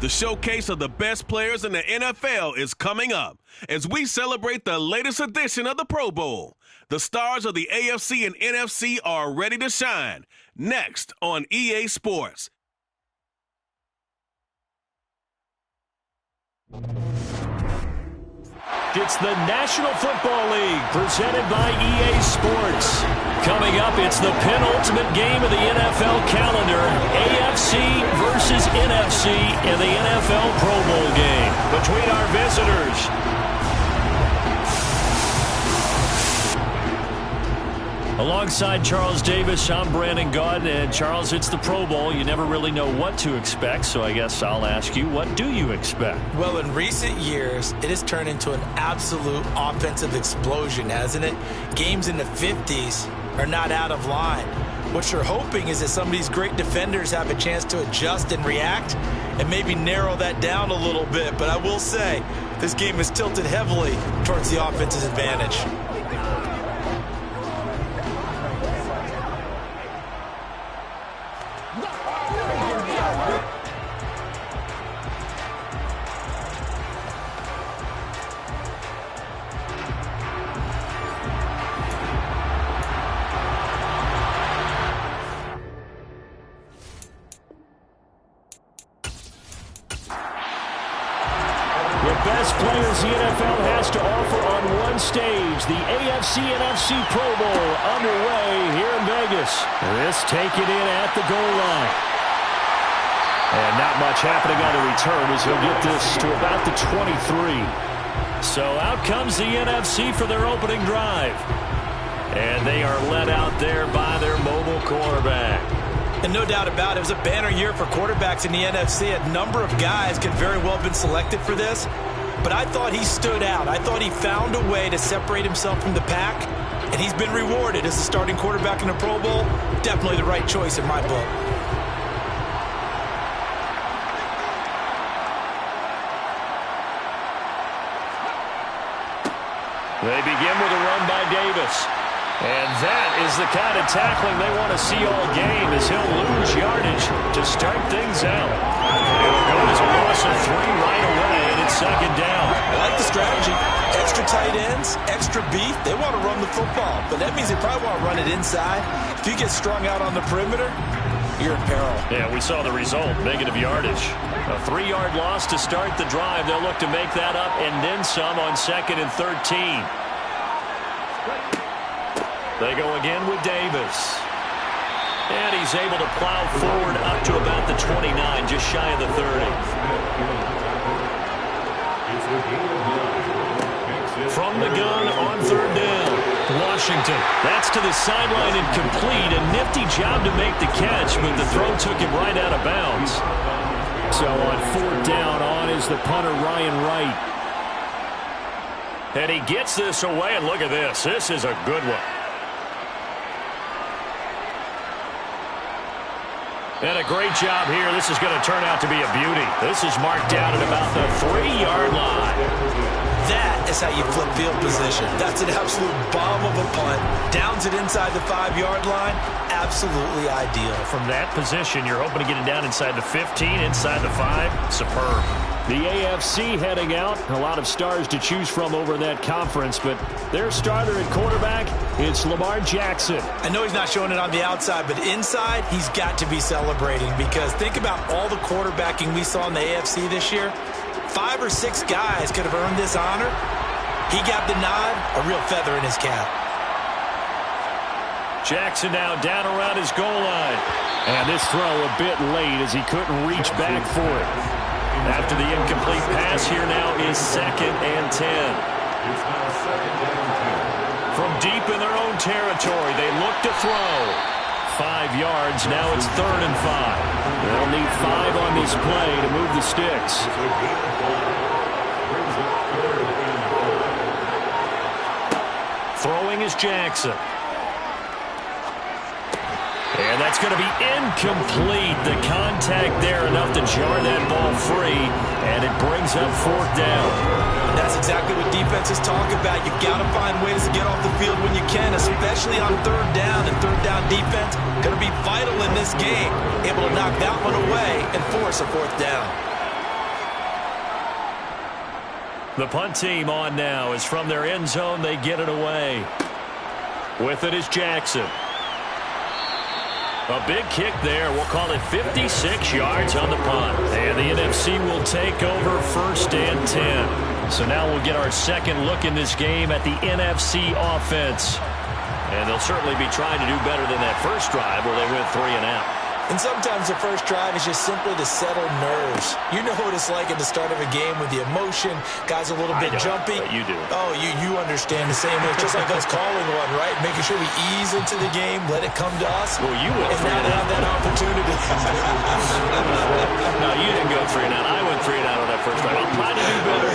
The showcase of the best players in the NFL is coming up as we celebrate the latest edition of the Pro Bowl. The stars of the AFC and NFC are ready to shine. Next on EA Sports. It's the National Football League presented by EA Sports. Coming up, it's the penultimate game of the NFL calendar. AFC versus NFC in the NFL Pro Bowl game between our visitors. Alongside Charles Davis, I'm Brandon Gaudin. And Charles, it's the Pro Bowl. You never really know what to expect, so I guess I'll ask you, what do you expect? Well, in recent years, it has turned into an absolute offensive explosion, hasn't it? Games in the 50s are not out of line. What you're hoping is that some of these great defenders have a chance to adjust and react and maybe narrow that down a little bit. But I will say, this game is tilted heavily towards the offense's advantage. Best players the NFL has to offer on one stage. The AFC-NFC Pro Bowl underway here in Vegas. This taken in at the goal line. And not much happening on the return as he'll get this to about the 23. So out comes the NFC for their opening drive. And they are led out there by their mobile quarterback. And no doubt about it, it was a banner year for quarterbacks in the NFC. A number of guys could very well have been selected for this. But I thought he stood out. I thought he found a way to separate himself from the pack. And he's been rewarded as the starting quarterback in the Pro Bowl. Definitely the right choice in my book. They begin with a run by Davis. And that is the kind of tackling they want to see all game as he'll lose yardage to start things out. It'll go as a loss of 3 right away, and it's second down. I like the strategy. Extra tight ends, extra beef. They want to run the football, but that means they probably want to run it inside. If you get strung out on the perimeter, you're in peril. Yeah, we saw the result, negative yardage. A 3-yard loss to start the drive. They'll look to make that up and then some on 2nd and 13. They go again with Davis. And he's able to plow forward up to about the 29, just shy of the 30. From the gun on 3rd down. Washington. That's to the sideline incomplete. A nifty job to make the catch, but the throw took him right out of bounds. So on 4th down, on is the punter Ryan Wright. And he gets this away, and look at this. This is a good one. And a great job here. This is going to turn out to be a beauty. This is marked down at about the 3-yard line. That is how you flip field position. That's an absolute bomb of a punt. Downs it inside the 5-yard line. Absolutely ideal. From that position, you're hoping to get it down inside the 15, inside the 5. Superb. The AFC heading out. A lot of stars to choose from over that conference, but their starter at quarterback, it's Lamar Jackson. I know he's not showing it on the outside, but inside, he's got to be celebrating because think about all the quarterbacking we saw in the AFC this year. 5 or 6 guys could have earned this honor. He got the nod, a real feather in his cap. Jackson now down around his goal line. And this throw a bit late as he couldn't reach back for it. After the incomplete pass, here now is 2nd and 10. From deep in their own territory, they look to throw. 5 yards, now it's 3rd and 5. They'll need 5 on this play to move the sticks. Throwing is Jackson. And that's going to be incomplete. The contact there enough to jar that ball free, and it brings up 4th down. That's exactly what defenses talk about. You've got to find ways to get off the field when you can, especially on 3rd down. And 3rd down defense going to be vital in this game. Able to knock that one away and force a 4th down. The punt team on now is from their end zone. They get it away. With it is Jackson. A big kick there. We'll call it 56 yards on the punt. And the NFC will take over 1st and 10. So now we'll get our second look in this game at the NFC offense. And they'll certainly be trying to do better than that first drive where they went 3 and out. And sometimes the first drive is just simply to settle nerves. You know what it's like at the start of a game with the emotion. Guys a little bit jumpy. But you do. Oh, you understand the same way. It's just like us calling one, right? Making sure we ease into the game, let it come to us. Well, you went and 3 now and they out. have that opportunity. No, you didn't go 3 and out. I went 3 and out on that first drive. I'm trying to do better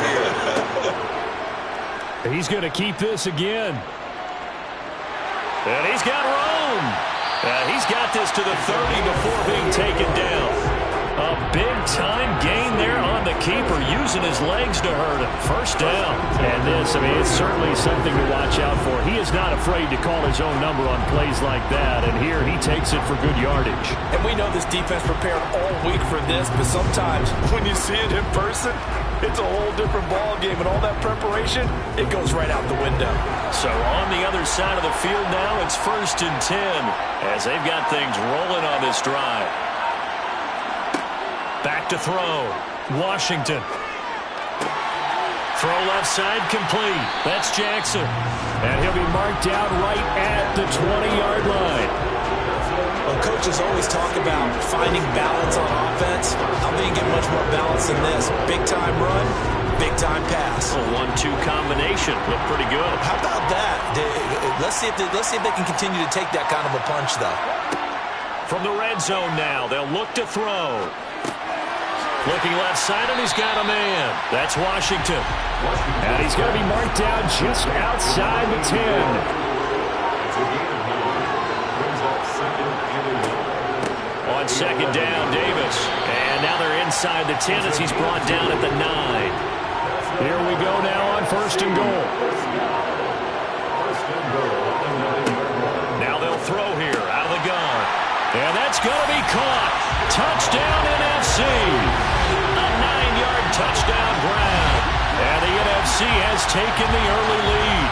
here. He's going to keep this again. And he's got room. He's got this to the 30 before being taken down. A big-time gain there on the keeper, using his legs to hurt him. First down. And this, it's certainly something to watch out for. He is not afraid to call his own number on plays like that. And here he takes it for good yardage. And we know this defense prepared all week for this, but sometimes when you see it in person, it's a whole different ball game, and all that preparation, it goes right out the window. So on the other side of the field now, it's 1st and 10 as they've got things rolling on this drive. Back to throw. Washington. Throw left side complete. That's Jackson. And he'll be marked down right at the 20-yard line. Well, coaches always talk about finding balance on offense. I don't think you get much more balance than this. Big-time run, big-time pass. A 1-2 combination. Looked pretty good. How about that? Let's see if they can continue to take that kind of a punch, though. From the red zone now, they'll look to throw. Looking left side, and he's got a man. That's Washington. And he's going to be marked down just outside the 10. On 2nd down, Davis. And now they're inside the 10 as he's brought down at the 9. Here we go now on 1st and goal. Now they'll throw here out of the gun. And that's going to be caught. Touchdown NFC. A 9-yard touchdown Brown. And the NFC has taken the early lead.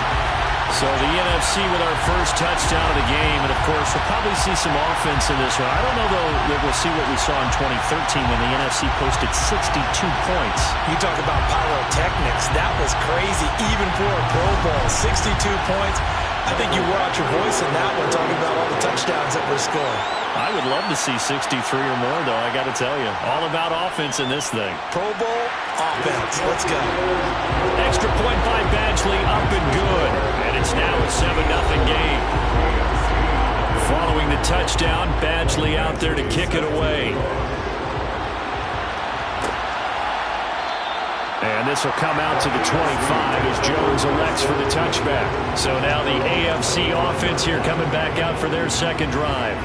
So the NFC with our first touchdown of the game. And, of course, we'll probably see some offense in this one. I don't know, though, that we'll see what we saw in 2013 when the NFC posted 62 points. You talk about pyrotechnics. That was crazy, even for a Pro Bowl. 62 points. I think you wore out your voice in that one, talking about all the touchdowns that were scored. I would love to see 63 or more, though, I got to tell you. All about offense in this thing. Pro Bowl offense. Let's go. Extra point by Badgley, up and good. And it's now a 7-0 game. Following the touchdown, Badgley out there to kick it away. And this will come out to the 25 as Jones elects for the touchback. So now the AFC offense here coming back out for their second drive.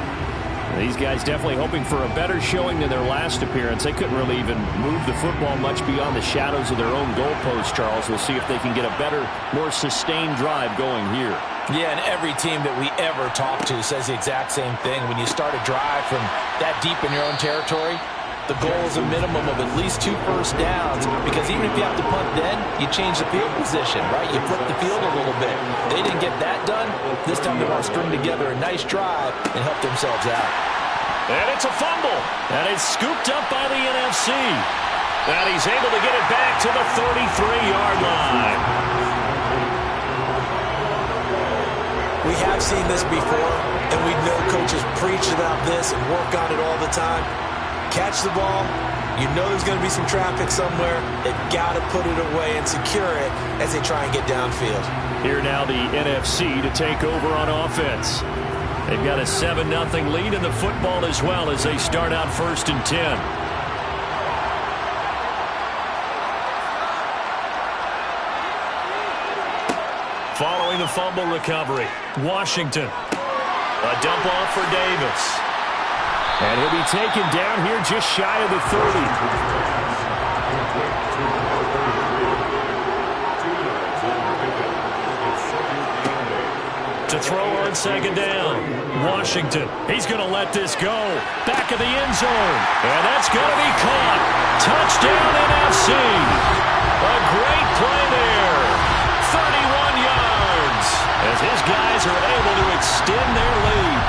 These guys definitely hoping for a better showing than their last appearance. They couldn't really even move the football much beyond the shadows of their own goalpost, Charles. We'll see if they can get a better, more sustained drive going here. Yeah, and every team that we ever talk to says the exact same thing. When you start a drive from that deep in your own territory, the goal is a minimum of at least 2 first downs, because even if you have to punt then, you change the field position, right? You flip the field a little bit. They didn't get that done. This time they want to string together a nice drive and help themselves out. And it's a fumble. And it's scooped up by the NFC. And he's able to get it back to the 33-yard line. We have seen this before, and we know coaches preach about this and work on it all the time. Catch the ball. You know there's going to be some traffic somewhere. They've got to put it away and secure it as they try and get downfield. Here now the NFC to take over on offense. They've got a 7-0 lead in the football as well as they start out 1st and 10. Following the fumble recovery, Washington. A dump off for Davis. And he'll be taken down here just shy of the 30. To throw on 2nd down, Washington. He's going to let this go. Back of the end zone. And that's going to be caught. Touchdown NFC. A great play there. 31 yards. As his guys are able to extend their lead.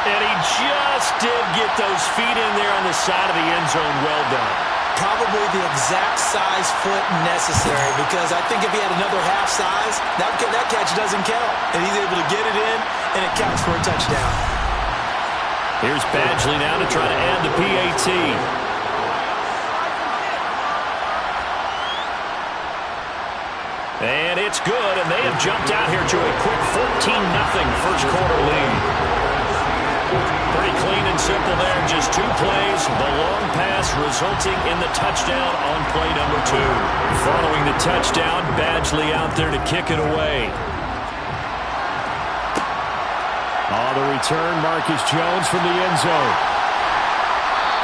And he just did get those feet in there on the side of the end zone. Well done. Probably the exact size foot necessary, because I think if he had another half size, that catch doesn't count. And he's able to get it in, and it counts for a touchdown. Here's Badgley now to try to add the PAT. And it's good, and they have jumped out here to a quick 14-0 first quarter lead. Pretty clean and simple there. Just 2 plays. The long pass resulting in the touchdown on play number 2. Following the touchdown, Badgley out there to kick it away. On the return, Marcus Jones from the end zone.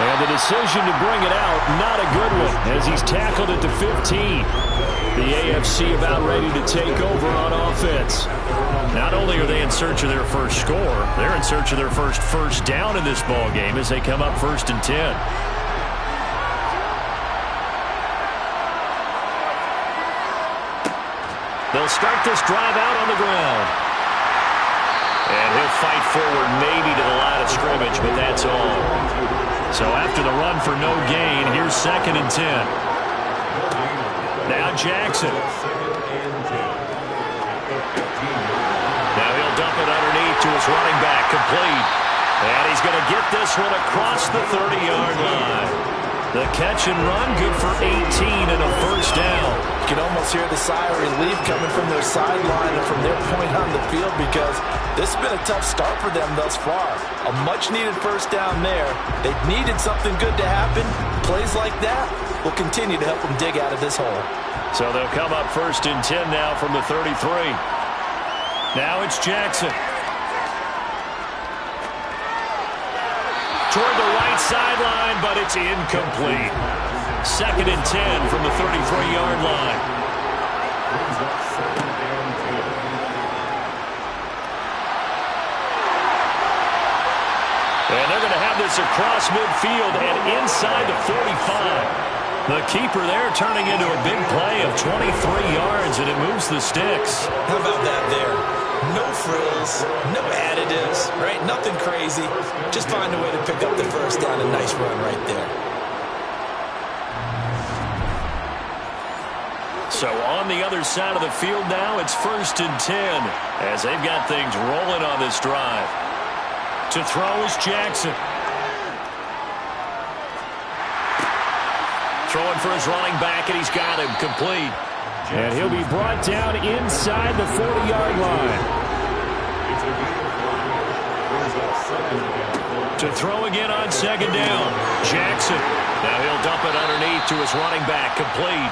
And the decision to bring it out, not a good one, as he's tackled at the 15. The AFC about ready to take over on offense. Not only are they in search of their first score, they're in search of their first down in this ball game as they come up 1st and 10. They'll start this drive out on the ground. And he'll fight forward maybe to the line of scrimmage, but that's all. So after the run for no gain, here's 2nd and 10. Now Jackson. Now he'll dump it underneath to his running back, complete. And he's going to get this one across the 30-yard line. The catch and run, good for 18 and a first down. You can almost hear the sigh of relief coming from their sideline and from their point on the field, because this has been a tough start for them thus far. A much-needed first down there. They've needed something good to happen. Plays like that will continue to help them dig out of this hole. So they'll come up 1st and 10 now from the 33. Now it's Jackson. Toward the right sideline, but it's incomplete. 2nd and 10 from the 33-yard line. And they're going to have this across midfield and inside the 45. The keeper there turning into a big play of 23 yards, and it moves the sticks. How about that there? No frills, no additives, right? Nothing crazy. Just find a way to pick up the first down. A nice run right there. So on the other side of the field now, it's 1st and 10 as they've got things rolling on this drive. To throw is Jackson. Throwing for his running back, and he's got him complete. And he'll be brought down inside the 40-yard line. To throw again on 2nd down. Jackson. Now he'll dump it underneath to his running back, complete.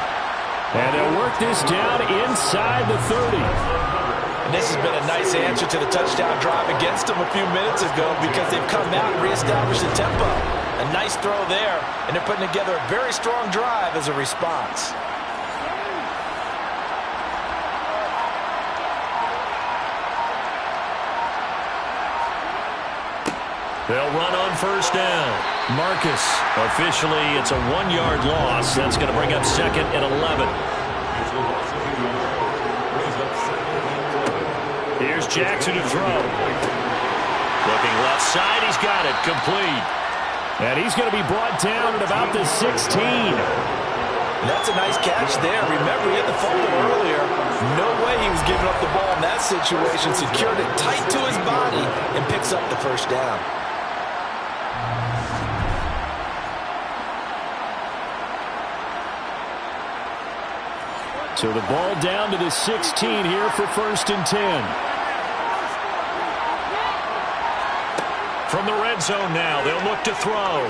And they'll work this down inside the 30. And this has been a nice answer to the touchdown drive against them a few minutes ago, because they've come out and reestablished the tempo. A nice throw there, and they're putting together a very strong drive as a response. They'll run on 1st down. Marcus, officially it's a 1-yard loss. That's going to bring up 2nd and 11. Here's Jackson to throw. Looking left side, he's got it, complete. And he's going to be brought down at about the 16. That's a nice catch there. Remember, he had the fumble earlier. No way he was giving up the ball in that situation. Secured it tight to his body and picks up the first down. So the ball down to the 16 here for 1st and 10. From the red zone now, they'll look to throw.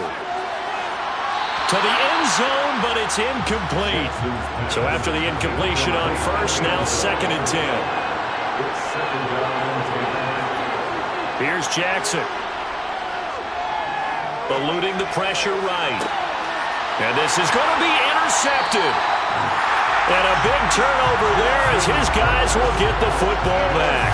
To the end zone, but it's incomplete. So after the incompletion on 1st, now 2nd and 10. Here's Jackson. Eluding the pressure right. And this is going to be intercepted. And a big turnover there as his guys will get the football back.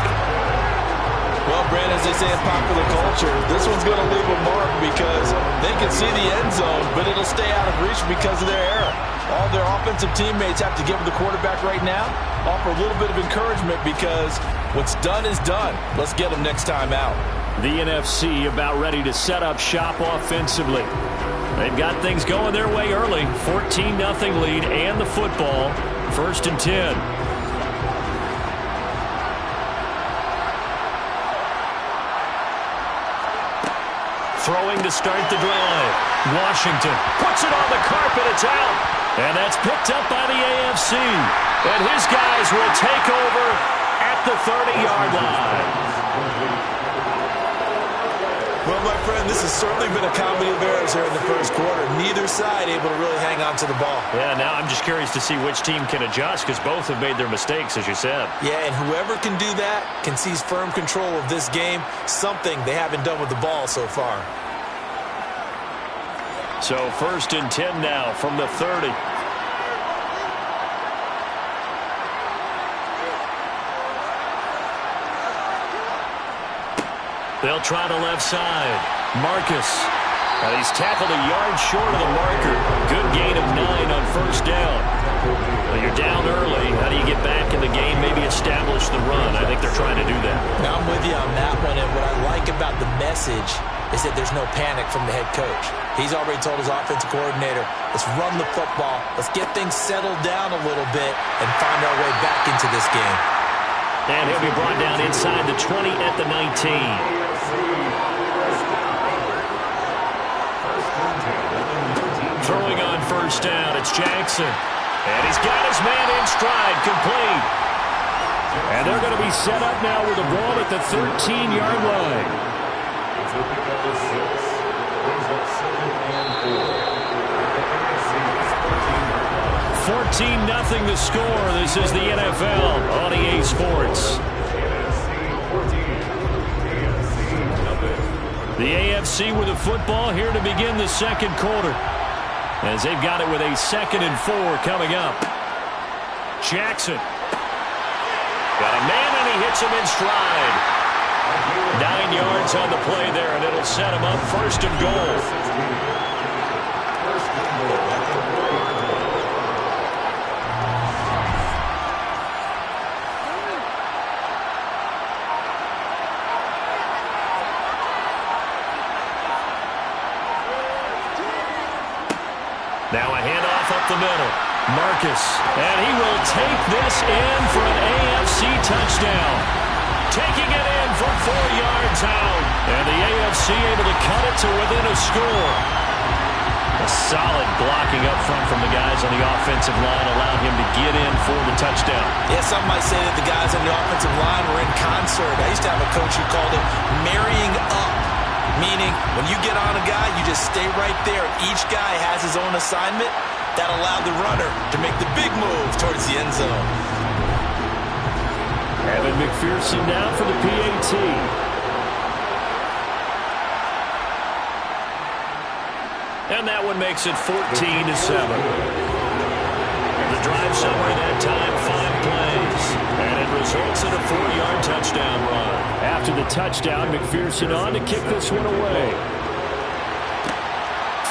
Well, Brandon, as they say in popular culture, this one's going to leave a mark because they can see the end zone, but it'll stay out of reach because of their error. All their offensive teammates have to give the quarterback right now, offer a little bit of encouragement because what's done is done. Let's get them next time out. The NFC about ready to set up shop offensively. They've got things going their way early. 14-0 lead and the football. 1st and 10. Throwing to start the drive. Washington puts it on the carpet. It's out. And that's picked up by the AFC. And his guys will take over at the 30-yard line. Well, my friend, this has certainly been a comedy of errors here in the first quarter. Neither side able to really hang on to the ball. Yeah, now I'm just curious to see which team can adjust because both have made their mistakes, as you said. Yeah, and whoever can do that can seize firm control of this game, something they haven't done with the ball so far. So 1st and 10 now from the 30. They'll try the left side. Marcus. And he's tackled a yard short of the marker. Good gain of 9 on 1st down. Well, you're down early. How do you get back in the game? Maybe establish the run. I think they're trying to do that. Now, I'm with you on that one. And what I like about the message is that there's no panic from the head coach. He's already told his offensive coordinator, let's run the football. Let's get things settled down a little bit and find our way back into this game. And he'll be brought down inside the 20 at the 19. Throwing on 1st down, it's Jackson. And he's got his man in stride, complete. And they're going to be set up now with the ball at the 13-yard line. 14-0 the score. This is the NFL on EA Sports. The AFC with the football here to begin the second quarter. As they've got it with a 2nd and 4 coming up. Jackson. Got a man and he hits him in stride. 9 yards on the play there, and it'll set him up 1st and goal. Now a handoff up the middle. Marcus. And he will take this in for an AFC touchdown. Taking it in from 4 yards out. And the AFC able to cut it to within a score. A solid blocking up front from the guys on the offensive line allowed him to get in for the touchdown. Yeah, some might say that the guys on the offensive line were in concert. I used to have a coach who called it marrying up. Meaning, when you get on a guy, you just stay right there. Each guy has his own assignment. That allowed the runner to make the big move towards the end zone. Evan McPherson down for the PAT. And that one makes it 14-7. The drive summary that time, 5 plays. And it results in a 4-yard touchdown run. After the touchdown, McPherson on to kick this one away.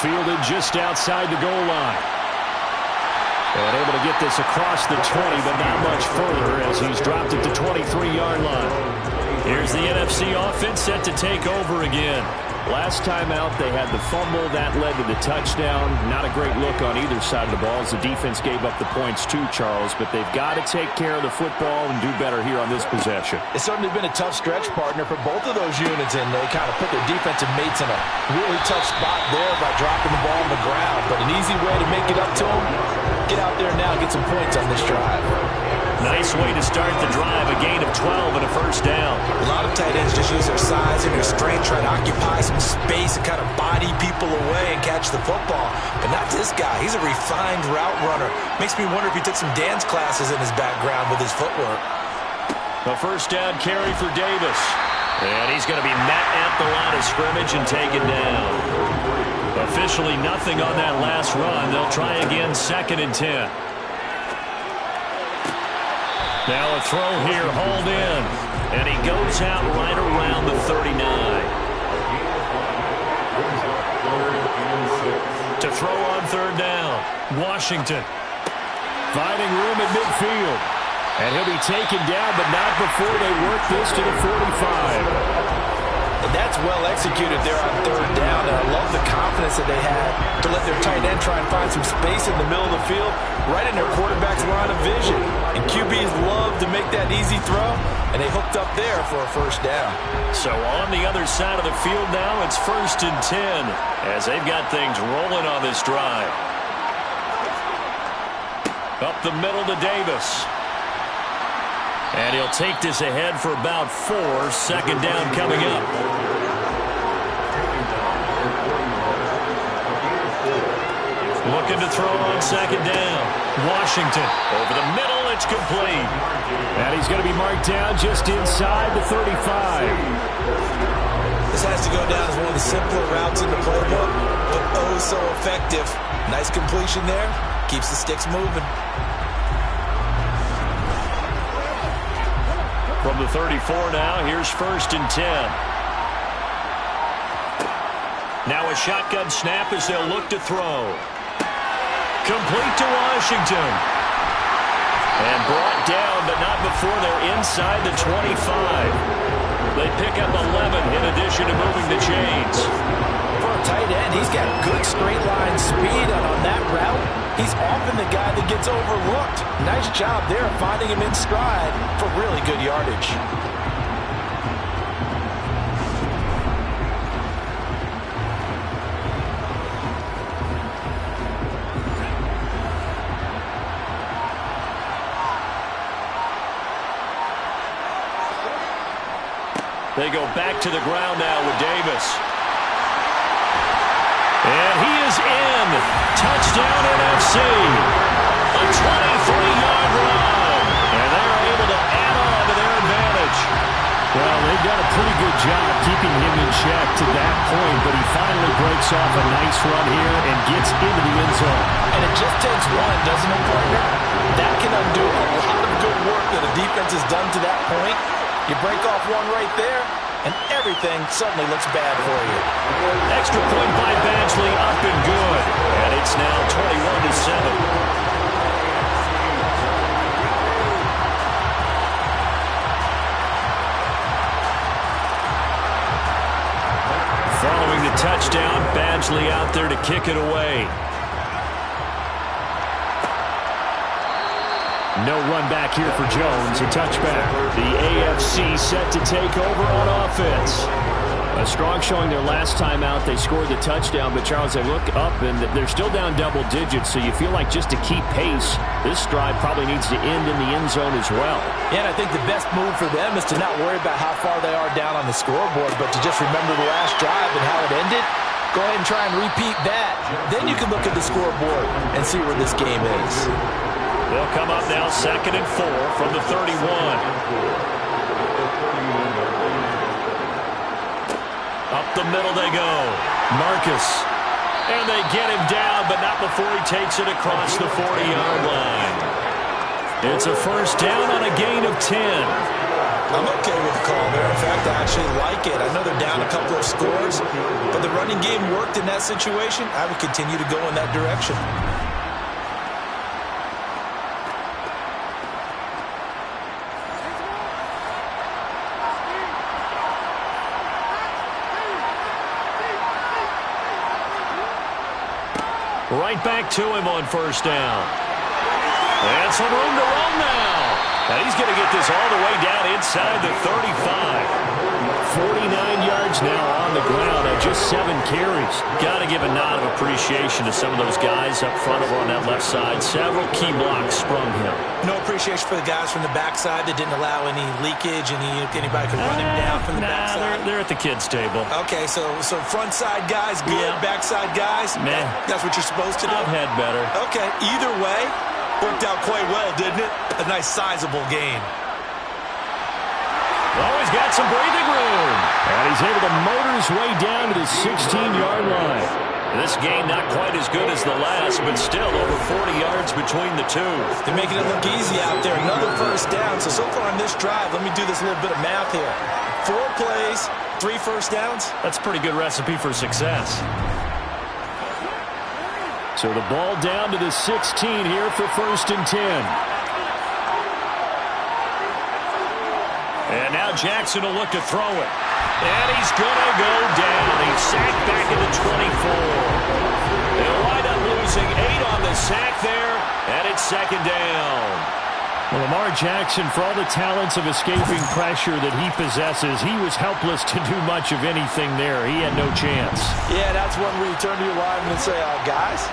Fielded just outside the goal line. And able to get this across the 20, but not much further as he's dropped at the 23-yard line. Here's the NFC offense set to take over again. Last time out, they had the fumble. That led to the touchdown. Not a great look on either side of the ball as the defense gave up the points too, Charles. But they've got to take care of the football and do better here on this possession. It's certainly been a tough stretch, partner, for both of those units. And they kind of put their defensive mates in a really tough spot there by dropping the ball on the ground. But an easy way to make it up to them, get out there now and get some points on this drive. Nice way to start the drive. A gain of 12 and a 1st down. A lot of tight ends just use their size and their strength, try to occupy some space and kind of body people away and catch the football. But not this guy. He's a refined route runner. Makes me wonder if he took some dance classes in his background with his footwork. A 1st down carry for Davis. And he's going to be met at the line of scrimmage and taken down. Officially nothing on that last run. They'll try again, 2nd and 10. Now a throw here, hauled in. And he goes out right around the 39. To throw on third down. Washington finding room at midfield. And he'll be taken down, but not before they work this to the 45. And that's well executed there on third down. And I love the confidence that they had to let their tight end try and find some space in the middle of the field, right in their quarterback's line of vision. And QBs love to make that easy throw, and they hooked up there for a first down. So on the other side of the field now, it's 1st and 10 as they've got things rolling on this drive. Up the middle to Davis. And he'll take this ahead for about 4. Second down coming up. Looking to throw on second down. Washington over the middle. It's complete. And he's going to be marked down just inside the 35. This has to go down as one of the simpler routes in the playbook, but oh so effective. Nice completion there. Keeps the sticks moving. From the 34 now, here's 1st and 10. Now a shotgun snap as they'll look to throw. Complete to Washington. And brought down, but not before they're inside the 25. They pick up 11 in addition to moving the chains. For a tight end, he's got good straight line speed, and on that route, he's often the guy that gets overlooked. Nice job there finding him in stride for really good yardage. They go back to the ground now with Davis. And he is in. Touchdown NFC. A 23-yard run. And they're able to add on to their advantage. Well, they've done a pretty good job keeping him in check to that point, but he finally breaks off a nice run here and gets into the end zone. And it just takes one, doesn't it, partner? That can undo a lot of good work that a defense has done to that point. You break off one right there, and everything suddenly looks bad for you. Extra point by Badgley, up and good. And it's now 21-7. Following the touchdown, Badgley out there to kick it away. No run back here for Jones, a touchback. The AFC set to take over on offense. A strong showing their last time out. They scored the touchdown, but Charles, they look up and they're still down double digits, so you feel like just to keep pace, this drive probably needs to end in the end zone as well. Yeah, and I think the best move for them is to not worry about how far they are down on the scoreboard, but to just remember the last drive and how it ended. Go ahead and try and repeat that. Then you can look at the scoreboard and see where this game is. They'll come up now 2nd and 4 from the 31. Up the middle they go. Marcus. And they get him down, but not before he takes it across the 40-yard line. It's a first down on a gain of 10. I'm okay with the call there. In fact, I actually like it. I know they're down a couple of scores, but the running game worked in that situation. I would continue to go in that direction. Right back to him on first down. And some room to run now. And he's going to get this all the way down inside the 35. 49 yards now on the ground at just 7 carries. Got to give a nod of appreciation to some of those guys up front over on that left side. Several key blocks sprung him. No appreciation for the guys from the backside that didn't allow any leakage, anybody could run him down from the backside. They're at the kids' table. Okay, so front side guys good, Yeah. Backside guys, that's what you're supposed to do? I've had better. Okay, either way, worked out quite well, didn't it? A nice sizable gain. Oh, he's got some breathing room. And he's able to motor his way down to the 16-yard line. This game not quite as good as the last, but still over 40 yards between the two. They're making it look easy out there. Another first down. So far on this drive, let me do this little bit of math here. 4 plays, 3 first downs. That's a pretty good recipe for success. So the ball down to the 16 here for 1st and 10. And now Jackson will look to throw it. And he's going to go down. He's sacked back at the 24. They'll wind up losing 8 on the sack there, and it's 2nd down. Well, Lamar Jackson, for all the talents of escaping pressure that he possesses, he was helpless to do much of anything there. He had no chance. Yeah, that's one where you turn to your lineman and say, guys,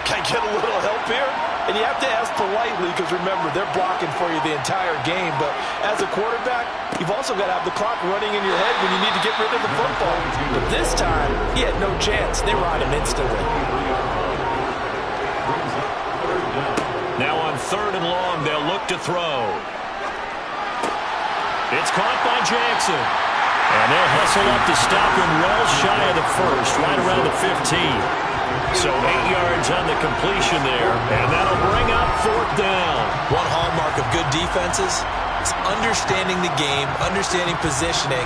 can I get a little help here? And you have to ask politely because, remember, they're blocking for you the entire game. But as a quarterback, you've also got to have the clock running in your head when you need to get rid of the football. But this time, he had no chance. They were on him instantly. Now on 3rd and long, they'll look to throw. It's caught by Jackson. And they'll hustle up to stop him well shy of the 1st, right around the 15. So 8 yards on the completion there, and that'll bring up 4th down. One hallmark of good defenses is understanding the game, understanding positioning,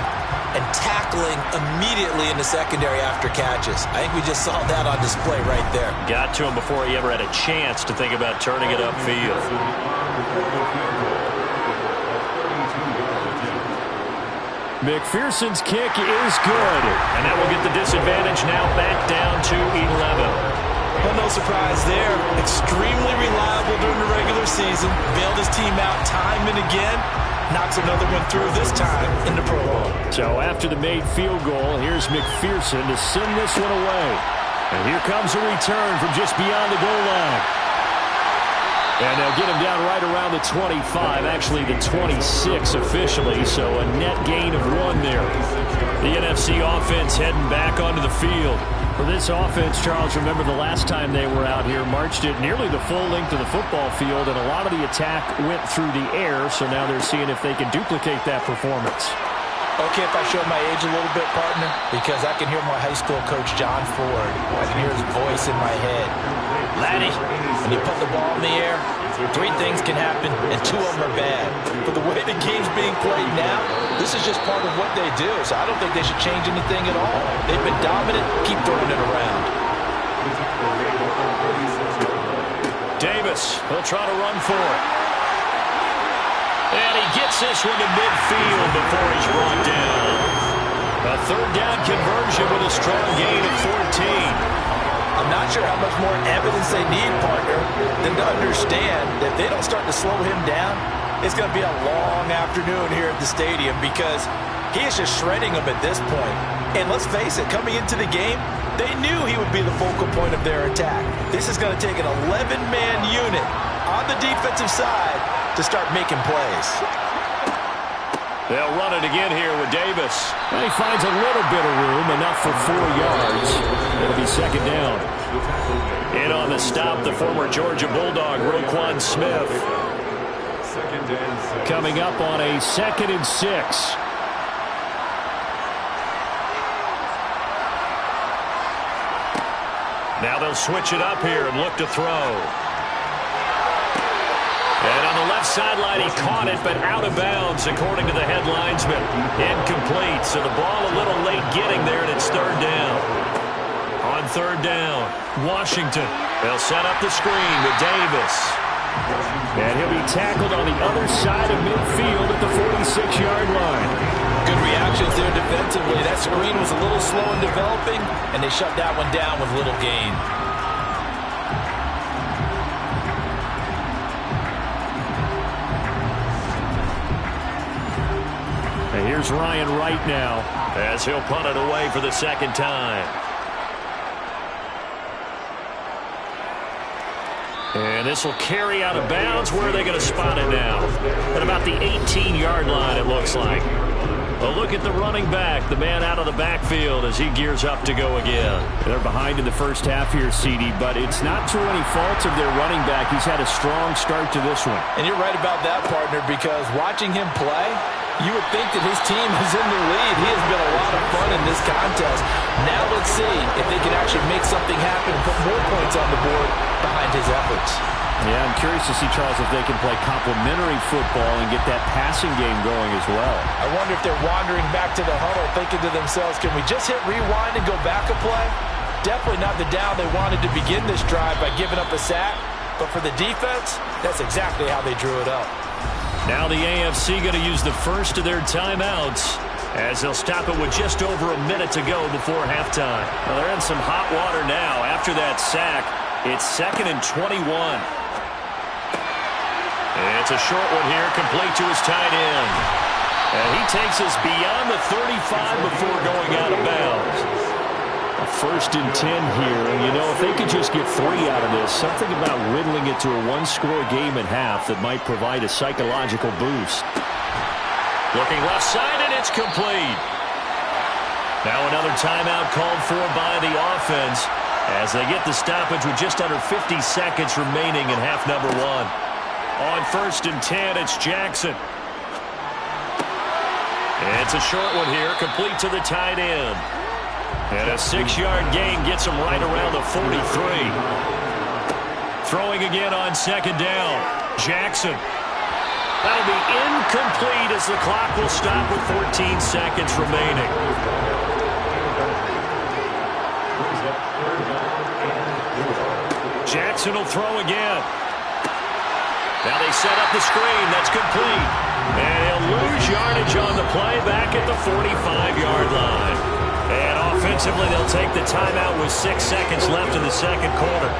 and tackling immediately in the secondary after catches. I think we just saw that on display right there. Got to him before he ever had a chance to think about turning it upfield. McPherson's kick is good, and that will get the disadvantage now back down to 11. Well, no surprise there. Extremely reliable during the regular season. Bailed his team out time and again. Knocks another one through, this time in the Pro Bowl. So after the made field goal, here's McPherson to send this one away. And here comes a return from just beyond the goal line. And they'll get him down right around the 25, actually the 26 officially, so a net gain of 1 there. The NFC offense heading back onto the field. For this offense, Charles, remember the last time they were out here, marched it nearly the full length of the football field, and a lot of the attack went through the air, so now they're seeing if they can duplicate that performance. Okay, if I show my age a little bit, partner, because I can hear my high school coach, John Ford. I can hear his voice in my head. Laddie, when you put the ball in the air, 3 things can happen, and 2 of them are bad. But the way the game's being played now, this is just part of what they do, so I don't think they should change anything at all. They've been dominant. Keep throwing it around. Davis, he'll try to run for it. And he gets this one to midfield before he's brought down. A 3rd down conversion with a strong gain of 14. I'm not sure how much more evidence they need, partner, than to understand that if they don't start to slow him down, it's going to be a long afternoon here at the stadium because he is just shredding them at this point. And let's face it, coming into the game, they knew he would be the focal point of their attack. This is going to take an 11-man unit on the defensive side to start making plays. They'll run it again here with Davis. And he finds a little bit of room, enough for 4 yards. It'll be 2nd down. In on the stop, the former Georgia Bulldog, Roquan Smith. Coming up on a 2nd and 6. Now they'll switch it up here and look to throw. And on the left sideline, he caught it, but out of bounds, according to the head linesman. Incomplete, so the ball a little late getting there, and it's 3rd down. On 3rd down, Washington. They'll set up the screen with Davis. And he'll be tackled on the other side of midfield at the 46-yard line. Good reactions there defensively. That screen was a little slow in developing, and they shut that one down with little gain. And here's Ryan Wright now as he'll punt it away for the 2nd time. And this will carry out of bounds. Where are they going to spot it now? At about the 18-yard line, it looks like. A look at the running back, the man out of the backfield as he gears up to go again. They're behind in the first half here, CD, but it's not through any fault of their running back. He's had a strong start to this one. And you're right about that, partner, because watching him play, You would think that his team is in the lead. He has been a lot of fun in this contest. Now let's see if they can actually make something happen and put more points on the board behind his efforts. Yeah, I'm curious to see, Charles, if they can play complementary football and get that passing game going as well. I wonder if they're wandering back to the huddle thinking to themselves, can we just hit rewind and go back a play? Definitely not the down they wanted to begin this drive by giving up a sack. But for the defense, that's exactly how they drew it up. Now the AFC going to use the first of their timeouts as they'll stop it with just over a minute to go before halftime. Well, they're in some hot water now after that sack. It's 2nd and 21. It's a short one here, complete to his tight end. And he takes us beyond the 35 before going out of bounds. A 1st and 10 here, and you know, if they could just get 3 out of this, something about whittling it to a one-score game at half that might provide a psychological boost. Looking left side, and it's complete. Now another timeout called for by the offense as they get the stoppage with just under 50 seconds remaining in half number 1. On 1st and 10, it's Jackson. It's a short one here, complete to the tight end. And a 6-yard gain gets him right around the 43. Throwing again on 2nd down. Jackson. That'll be incomplete as the clock will stop with 14 seconds remaining. Jackson will throw again. Now they set up the screen. That's complete. And he'll lose yardage on the play back at the 45-yard line. And offensively, they'll take the timeout with 6 seconds left in the second quarter.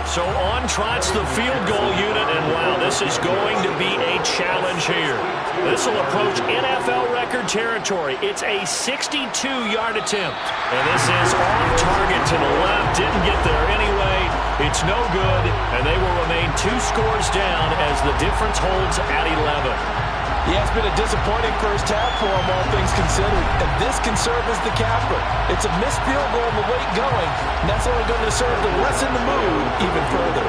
So on trots the field goal unit, and wow, this is going to be a challenge here. This will approach NFL record territory. It's a 62-yard attempt. And this is off target to the left. Didn't get there anyway. It's no good, and they will remain 2 scores down as the difference holds at 11. Yeah, it's been a disappointing first half for him, all things considered. And this can serve as the capper. It's a missed field goal in the late going, and that's only going to serve to lessen the mood even further.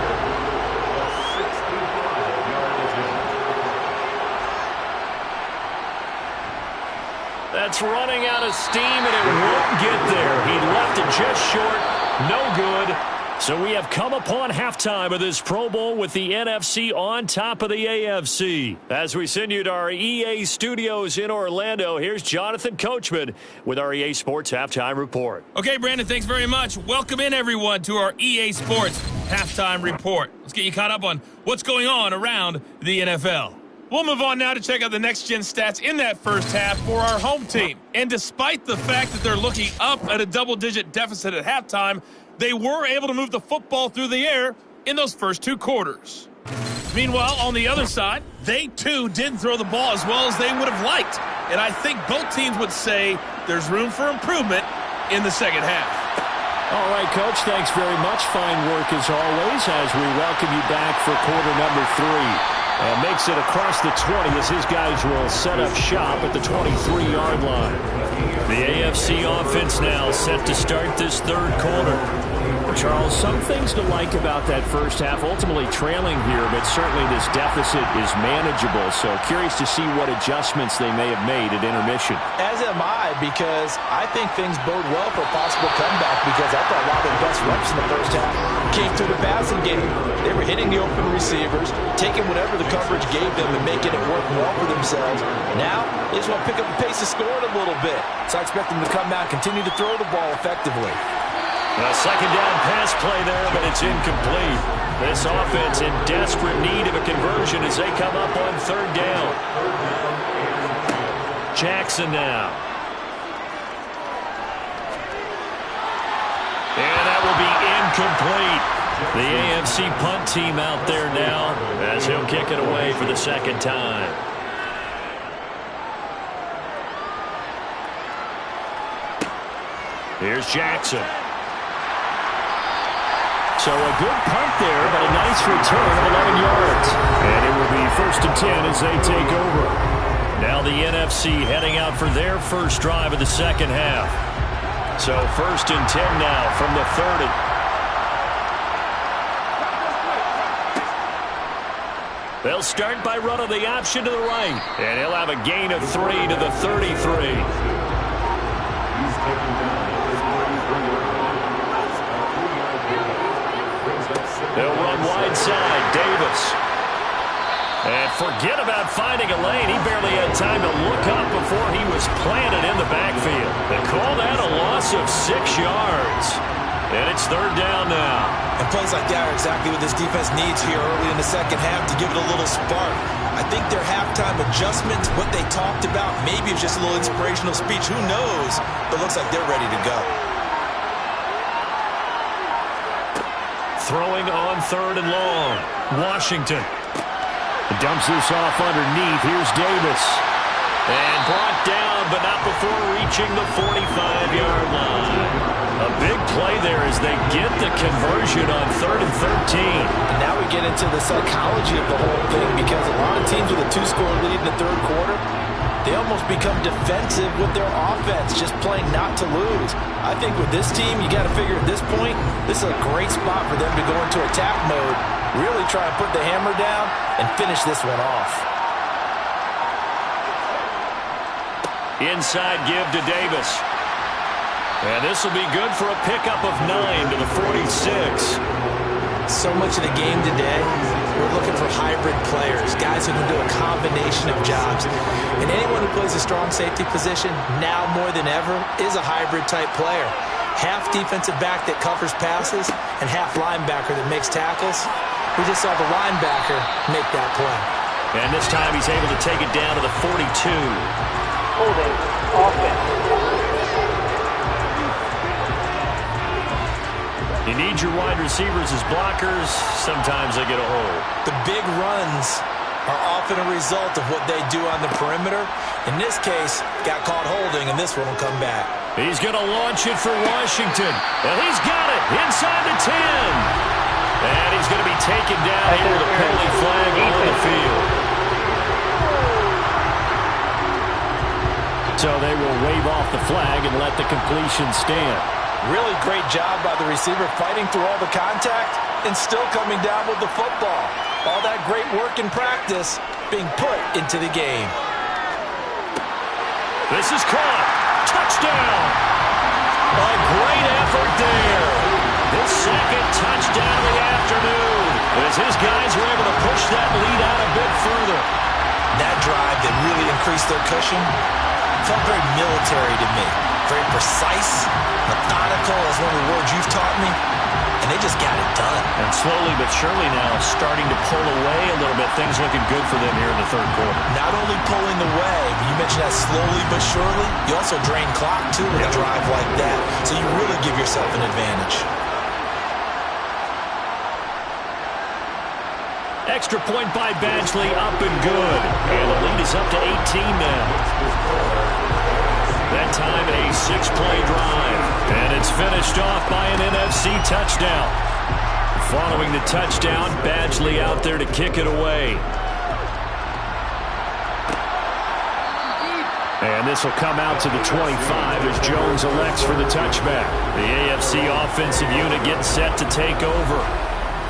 That's running out of steam, and it won't get there. He left it just short. No good. So we have come upon halftime of this Pro Bowl with the NFC on top of the AFC. As we send you to our EA studios in Orlando, here's Jonathan Coachman with our EA Sports Halftime Report. Okay, Brandon, thanks very much. Welcome in, everyone, to our EA Sports Halftime Report. Let's get you caught up on what's going on around the NFL. We'll move on now to check out the next-gen stats in that first half for our home team. And despite the fact that they're looking up at a double-digit deficit at halftime, they were able to move the football through the air in those first 2 quarters. Meanwhile, on the other side, they too didn't throw the ball as well as they would have liked. And I think both teams would say there's room for improvement in the second half. All right, Coach, thanks very much. Fine work as always as we welcome you back for quarter number 3. And makes it across the 20 as his guys will set up shop at the 23-yard line. The AFC offense now set to start this third quarter. Charles, some things to like about that first half, ultimately trailing here, but certainly this deficit is manageable. So curious to see what adjustments they may have made at intermission. As am I, because I think things bode well for a possible comeback, because I thought a lot of their best reps in the first half came through the passing game. They were hitting the open receivers, taking whatever the coverage gave them and making it work well for themselves. Now, they just want to pick up the pace of scoring a little bit. So I expect them to come out and continue to throw the ball effectively. A second down pass play there, but it's incomplete. This offense in desperate need of a conversion as they come up on third down. Jackson now. And that will be incomplete. The AFC punt team out there now as he'll kick it away for the second time. Here's Jackson. So a good punt there, but a nice return of 11 yards. And it will be 1st and 10 as they take over. Now the NFC heading out for their first drive of the second half. So 1st and 10 now from the 30. They'll start by running the option to the right. And he'll have a gain of 3 to the 33. They'll run wide side. Davis. And forget about finding a lane. He barely had time to look up before he was planted in the backfield. They call that a loss of 6 yards. And it's third down now. And plays like that are exactly what this defense needs here early in the second half to give it a little spark. I think their halftime adjustments, what they talked about, maybe it's just a little inspirational speech. Who knows? But it looks like they're ready to go. Throwing on third and long. Washington dumps this off underneath. Here's Davis. And brought down, but not before reaching the 45-yard line. A big play there as they get the conversion on 3rd and 13. And now we get into the psychology of the whole thing, because a lot of teams with a 2-score lead in the third quarter, they almost become defensive with their offense, just playing not to lose. I think with this team, you got to figure at this point, this is a great spot for them to go into attack mode, really try and put the hammer down and finish this one off. Inside give to Davis. And this will be good for a pickup of 9 to the 46. So much of the game today, we're looking for hybrid players, guys who can do a combination of jobs. And anyone who plays a strong safety position, now more than ever, is a hybrid-type player. Half defensive back that covers passes and half linebacker that makes tackles. We just saw the linebacker make that play. And this time he's able to take it down to the 42. Holding offense. You need your wide receivers as blockers. Sometimes they get a hold. The big runs are often a result of what they do on the perimeter. In this case, got caught holding, and this one will come back. He's going to launch it for Washington. And he's got it inside the 10. And he's going to be taken down here with a penalty flag on the field. So they will wave off the flag and let the completion stand. Really great job by the receiver fighting through all the contact and still coming down with the football. All that great work in practice being put into the game. This is caught. Touchdown. A great effort there. His second touchdown of the afternoon as his guys were able to push that lead out a bit further. That drive that really increased their cushion felt very military to me. Very precise, methodical is one of the words you've taught me, and they just got it done. And slowly but surely now starting to pull away a little bit. Things looking good for them here in the third quarter. Not only pulling away, but you mentioned that slowly but surely, you also drain clock too with a drive like that. So you really give yourself an advantage. Extra point by Badgley, up and good. And the lead is up to 18 now. That time a 6-play drive. And it's finished off by an NFC touchdown. Following the touchdown, Badgley out there to kick it away. And this will come out to the 25 as Jones elects for the touchback. The AFC offensive unit getting set to take over.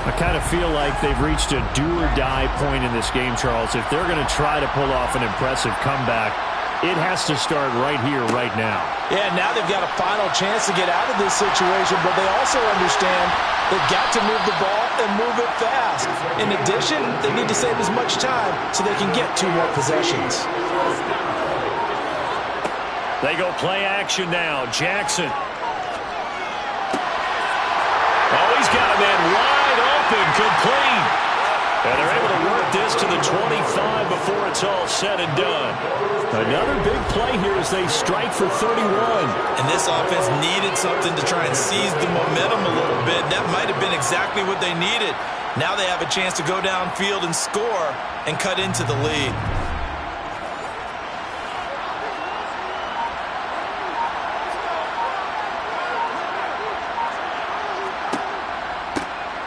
I kind of feel like they've reached a do-or-die point in this game, Charles. If they're going to try to pull off an impressive comeback, it has to start right here, right now. Yeah, now they've got a final chance to get out of this situation, but they also understand they've got to move the ball and move it fast. In addition, they need to save as much time so they can get 2 more possessions. They go play action now. Jackson. Oh, he's got a man wide open, complete. And they're able to work this to the 25 before it's all said and done. Another big play here as they strike for 31. And this offense needed something to try and seize the momentum a little bit. That might have been exactly what they needed. Now they have a chance to go downfield and score and cut into the lead.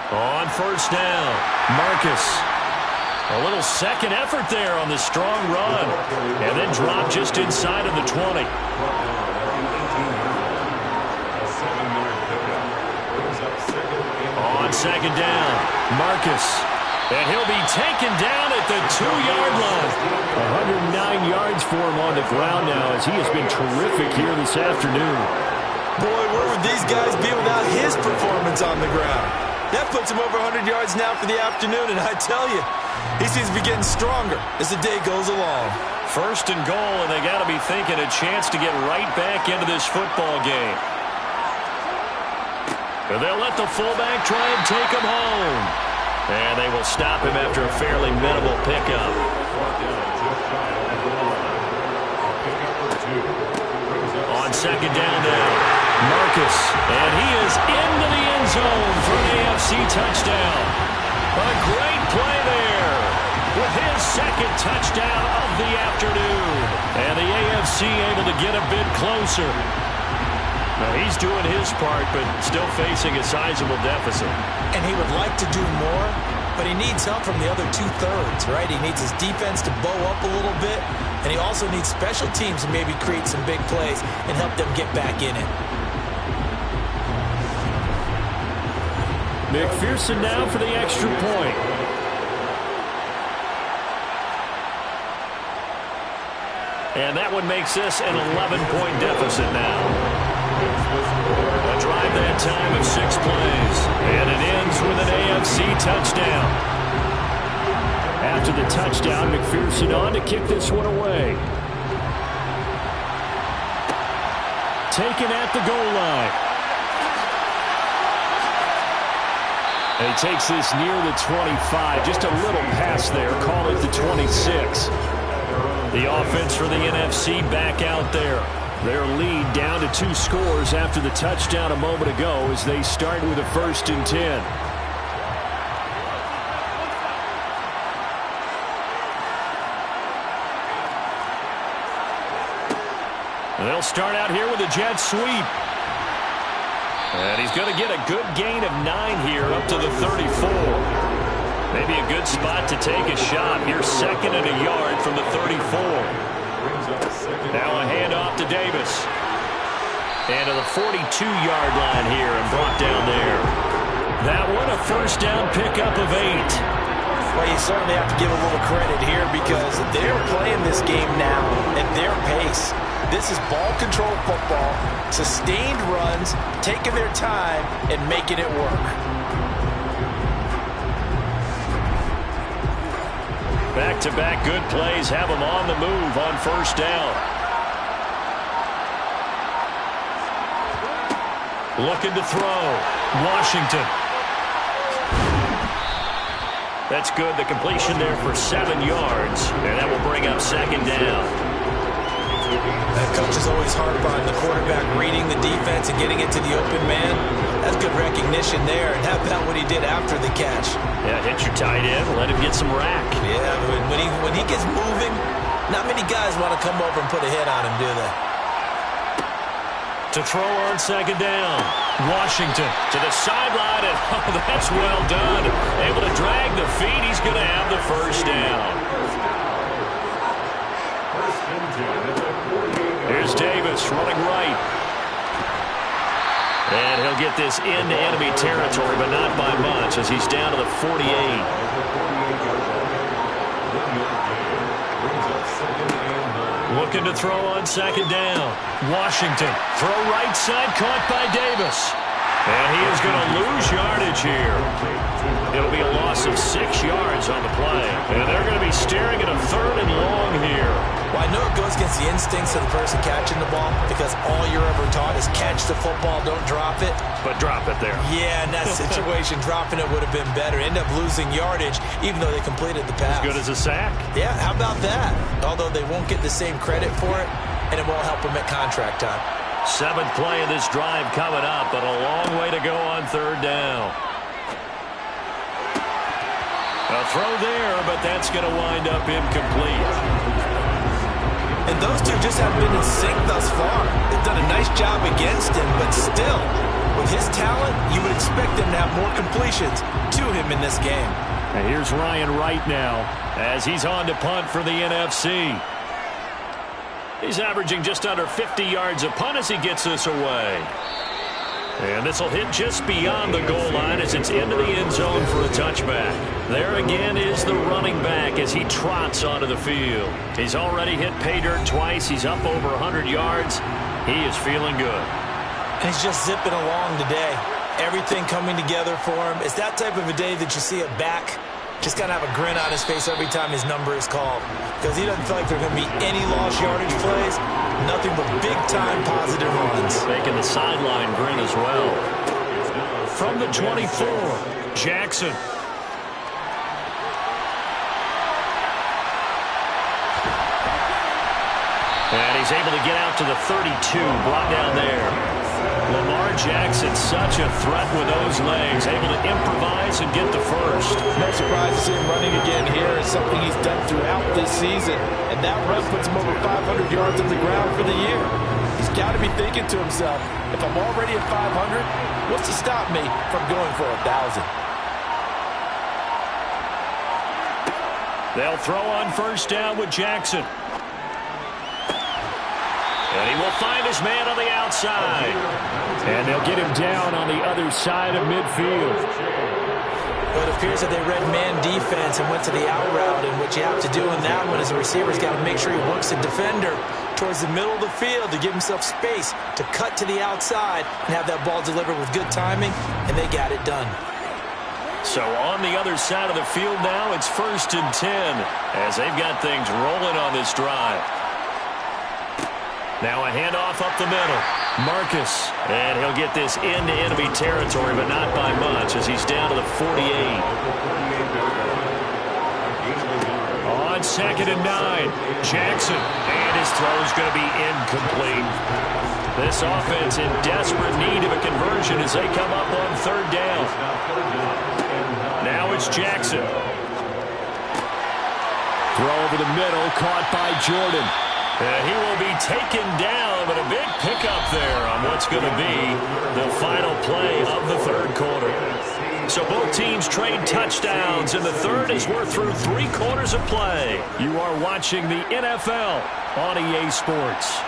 On first down, Marcus. A little second effort there on the strong run. And then drop just inside of the 20. On second down, Marcus. And he'll be taken down at the 2-yard line. 109 yards for him on the ground now as he has been terrific here this afternoon. Boy, where would these guys be without his performance on the ground? That puts him over 100 yards now for the afternoon, and I tell you, he seems to be getting stronger as the day goes along. First and goal, and they got to be thinking a chance to get right back into this football game. And they'll let the fullback try and take him home. And they will stop him after a fairly minimal pickup. On second down now, Marcus. And he is into the end zone for an AFC touchdown. A great play there with his second touchdown of the afternoon. And the AFC able to get a bit closer. Now he's doing his part, but still facing a sizable deficit. And he would like to do more, but he needs help from the other two-thirds, right? He needs his defense to bow up a little bit, and he also needs special teams to maybe create some big plays and help them get back in it. McPherson now for the extra point. And that one makes this an 11-point deficit now. A drive that time of 6 plays. And it ends with an AFC touchdown. After the touchdown, McPherson on to kick this one away. Taken at the goal line. And he takes this near the 25. Just a little pass there. Call it the 26. The offense for the NFC back out there. Their lead down to 2 scores after the touchdown a moment ago as they start with a 1st and 10. They'll start out here with a jet sweep. And he's going to get a good gain of 9 here up to the 34. Maybe a good spot to take a shot. Here's 2nd and a yard from the 34. Now a handoff to Davis. And to the 42-yard line here and brought down there. That one a 1st down pickup of 8. Well, you certainly have to give a little credit here because they're playing this game now at their pace. This is ball control football, sustained runs, taking their time and making it work. Back-to-back good plays have them on the move on 1st down. Looking to throw. Washington. That's good. The completion there for 7 yards. And that will bring up 2nd down. That coach is always hard on the quarterback reading the defense and getting it to the open man. That's good recognition there. And how about what he did after the catch? Yeah, hit your tight end. Let him get some rack. Yeah, when he gets moving, not many guys want to come over and put a hit on him, do they? To throw on 2nd down. Washington to the sideline, and oh, that's well done. Able to drag the feet. He's going to have the 1st down. Here's Davis running right. And he'll get this into enemy territory, but not by much as he's down to the 48. Looking to throw on 2nd down. Washington. Throw right side, caught by Davis. And he is going to lose yardage here. It'll be a loss of 6 yards on the play. And they're going to be staring at a 3rd and long here. Well, I know it goes against the instincts of the person catching the ball because all you're ever taught is catch the football, don't drop it. But drop it there. Yeah, in that situation, dropping it would have been better. End up losing yardage even though they completed the pass. As good as a sack. Yeah, how about that? Although they won't get the same credit for it, and it won't help them at contract time. 7th play of this drive coming up, but a long way to go on 3rd down. A throw there, but that's going to wind up incomplete. And those two just haven't been in sync thus far. They've done a nice job against him, but still, with his talent, you would expect them to have more completions to him in this game. And here's Ryan Wright now as he's on to punt for the NFC. He's averaging just under 50 yards a punt as he gets this away. And this will hit just beyond the goal line as it's into the end zone for a touchback. There again is the running back as he trots onto the field. He's already hit pay dirt twice. He's up over 100 yards. He is feeling good. He's just zipping along today. Everything coming together for him. It's that type of a day that you see a back just kind of have a grin on his face every time his number is called, because he doesn't feel like there are going to be any lost yardage plays, nothing but big-time positive runs. Making the sideline grin as well. From the 24, Jackson. And he's able to get out to the 32, brought down there. Lamar Jackson, such a threat with those legs, able to improvise and get the first. No surprise to see him running again here. It's something he's done throughout this season. And that run puts him over 500 yards on the ground for the year. He's got to be thinking to himself, if I'm already at 500, what's to stop me from going for 1,000? They'll throw on first down with Jackson. And he will find his man on the outside. And they'll get him down on the other side of midfield. Well, it appears that they read man defense and went to the out route, and what you have to do in that one as a receiver's got to make sure he works the defender towards the middle of the field to give himself space to cut to the outside and have that ball delivered with good timing, and they got it done. So on the other side of the field now, it's 1st and 10 as they've got things rolling on this drive. Now a handoff up the middle. Marcus. And he'll get this into enemy territory, but not by much as he's down to the 48. On 2nd and 9, Jackson. And his throw is going to be incomplete. This offense in desperate need of a conversion as they come up on 3rd down. Now it's Jackson. Throw over the middle, caught by Jordan. And he will be taken down, but a big pickup there on what's going to be the final play of the 3rd quarter. So both teams trade touchdowns in the 3rd as we're through 3 quarters of play. You are watching the NFL on EA Sports.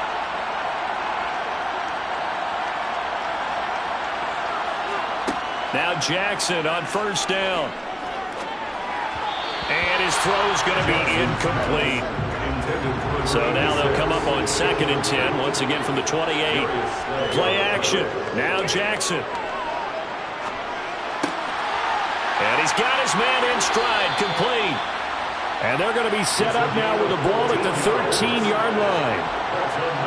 Now Jackson on first down. And his throw is going to be incomplete. So now they'll come up on 2nd and 10, once again from the 28. Play action. Now Jackson. And he's got his man in stride, complete. And they're going to be set up now with the ball at the 13-yard line.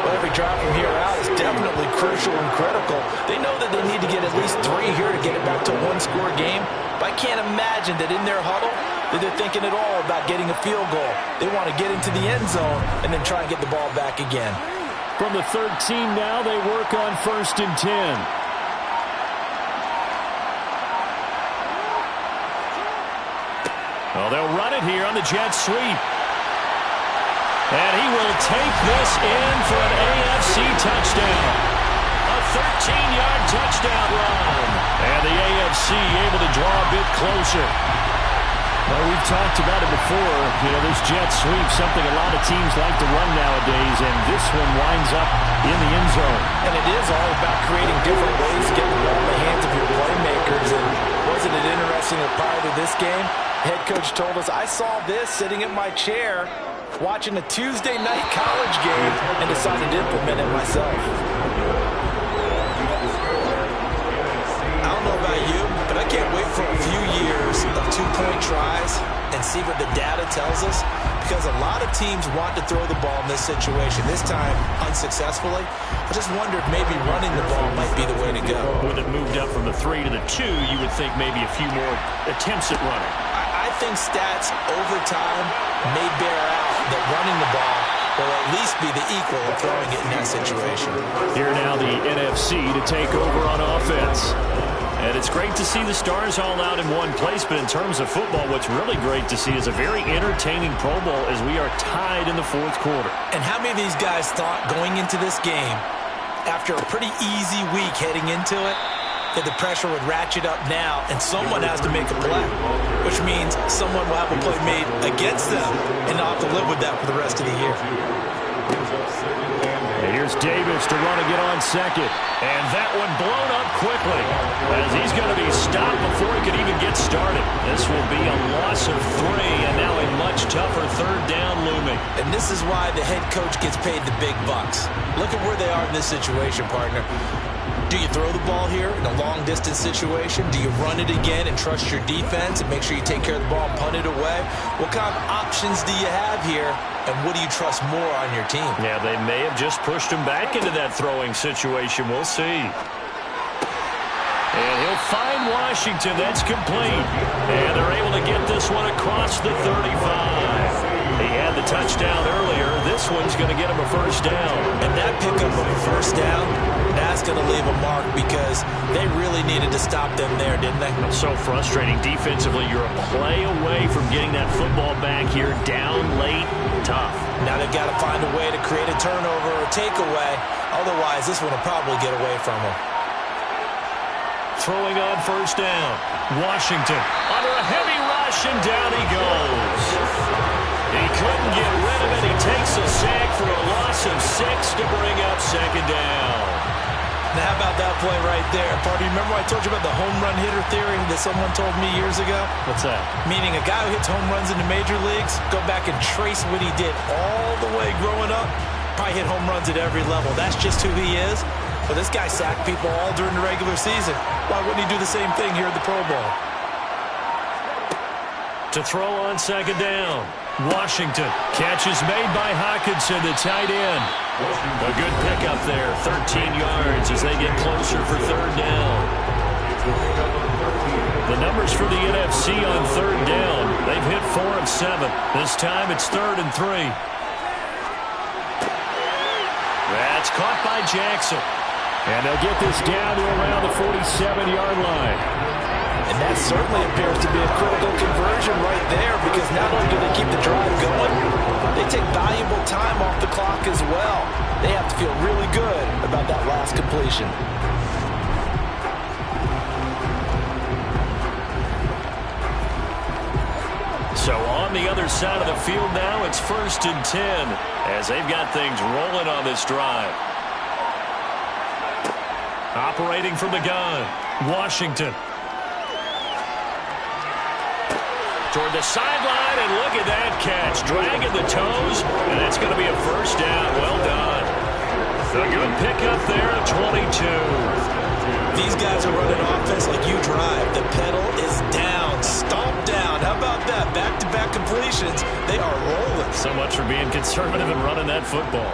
Well, every drive from here out is definitely crucial and critical. They know that they need to get at least 3 here to get it back to a 1-score game. But I can't imagine that in their huddle that they're thinking at all about getting a field goal. They want to get into the end zone and then try and get the ball back again. From the 13 now, they work on 1st and 10. Well, they'll run it here on the jet sweep. And he will take this in for an AFC touchdown. A 13-yard touchdown run. And the AFC able to draw a bit closer. Well, we've talked about it before. You know, this jet sweep, something a lot of teams like to run nowadays, and this one winds up in the end zone. And it is all about creating different ways to get the ball in the hands of your playmakers. And wasn't it interesting that prior to this game, head coach told us, I saw this sitting in my chair watching a Tuesday night college game and decided to implement it myself. I don't know about you, but I can't wait for a few years of 2-point tries and see what the data tells us, because a lot of teams want to throw the ball in this situation, this time unsuccessfully. I just wonder if maybe running the ball might be the way to go. When it moved up from the 3 to the 2, you would think maybe a few more attempts at running. I think stats over time may bear out that running the ball will at least be the equal of throwing it in that situation. Here now the NFC to take over on offense. And it's great to see the stars all out in one place, but in terms of football, what's really great to see is a very entertaining Pro Bowl as we are tied in the 4th quarter. And how many of these guys thought going into this game, after a pretty easy week heading into it, that the pressure would ratchet up now and someone has to make a play, which means someone will have a play made against them and not have to live with that for the rest of the year. And here Here's Davis to run again on second. And that one blown up quickly as he's going to be stopped before he could even get started. This will be a loss of 3 and now a much tougher third down looming. And this is why the head coach gets paid the big bucks. Look at where they are in this situation, partner. Do you throw the ball here in a long-distance situation? Do you run it again and trust your defense and make sure you take care of the ball and punt it away? What kind of options do you have here, and what do you trust more on your team? Yeah, they may have just pushed him back into that throwing situation. We'll see. And he'll find Washington. That's complete. And they're able to get this one across the 35. He had the touchdown earlier. This one's going to get him a first down. And that pickup of a first down, that's going to leave a mark because they really needed to stop them there, didn't they? It's so frustrating. Defensively, you're a play away from getting that football back here down late. Tough. Now they've got to find a way to create a turnover or takeaway. Otherwise, this one will probably get away from them. Throwing on first down. Washington under a heavy rush, and down he goes. He couldn't get rid of it. He takes a sack for a loss of 6 to bring up second down. Now, how about that play right there? Party, remember I told you about the home run hitter theory that someone told me years ago? What's that? Meaning a guy who hits home runs in the major leagues, go back and trace what he did all the way growing up, probably hit home runs at every level. That's just who he is. But this guy sacked people all during the regular season. Why wouldn't he do the same thing here at the Pro Bowl? To throw on second down. Washington. Catch is made by Hockenson, the tight end. A good pickup there. 13 yards as they get closer for third down. The numbers for the NFC on third down. They've hit 4 of 7. This time it's 3rd and 3. That's caught by Jackson. And they'll get this down to around the 47-yard line. And that certainly appears to be a critical conversion right there because not only do they keep the drive going, they take valuable time off the clock as well. They have to feel really good about that last completion. So on the other side of the field now, it's 1st and 10 as they've got things rolling on this drive. Operating from the gun, Washington. Toward the sideline, and look at that catch. Dragging the toes, and it's going to be a first down. Well done. A good pickup there at 22. These guys are running offense like you drive. The pedal is down, stomp down. How about that? Back-to-back completions. They are rolling. So much for being conservative and running that football.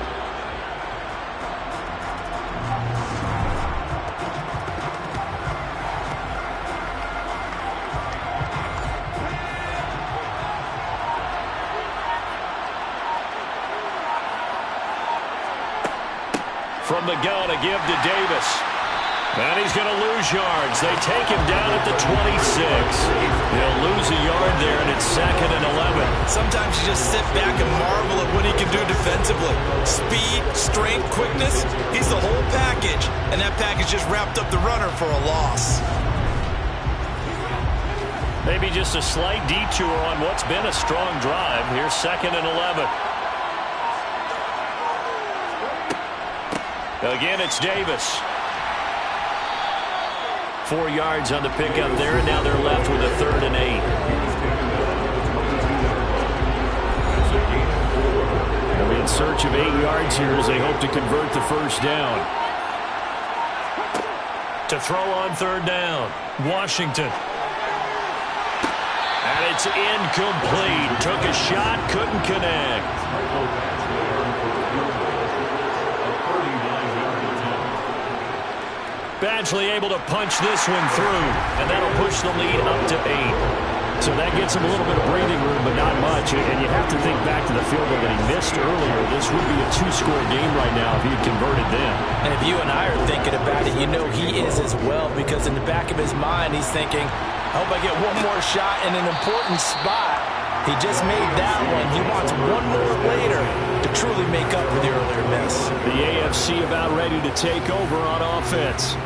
From the gun, a give to Davis. And he's going to lose yards. They take him down at the 26. He'll lose a yard there, and it's 2nd and 11. Sometimes you just sit back and marvel at what he can do defensively. Speed, strength, quickness, he's the whole package. And that package just wrapped up the runner for a loss. Maybe just a slight detour on what's been a strong drive. Here's 2nd and 11. Again, it's Davis. 4 yards on the pickup there, and now they're left with a 3rd and 8. They'll be in search of 8 yards here as they hope to convert the first down. To throw on third down, Washington. And it's incomplete. Took a shot, couldn't connect. Badgley able to punch this one through, and that'll push the lead up to 8. So that gets him a little bit of breathing room, but not much. And you have to think back to the field goal that he missed earlier. This would be a 2-score game right now if he had converted then. And if you and I are thinking about it, you know he is as well, because in the back of his mind, he's thinking, I hope I get one more shot in an important spot. He just made that one. He wants one more later to truly make up for the earlier miss. The AFC about ready to take over on offense.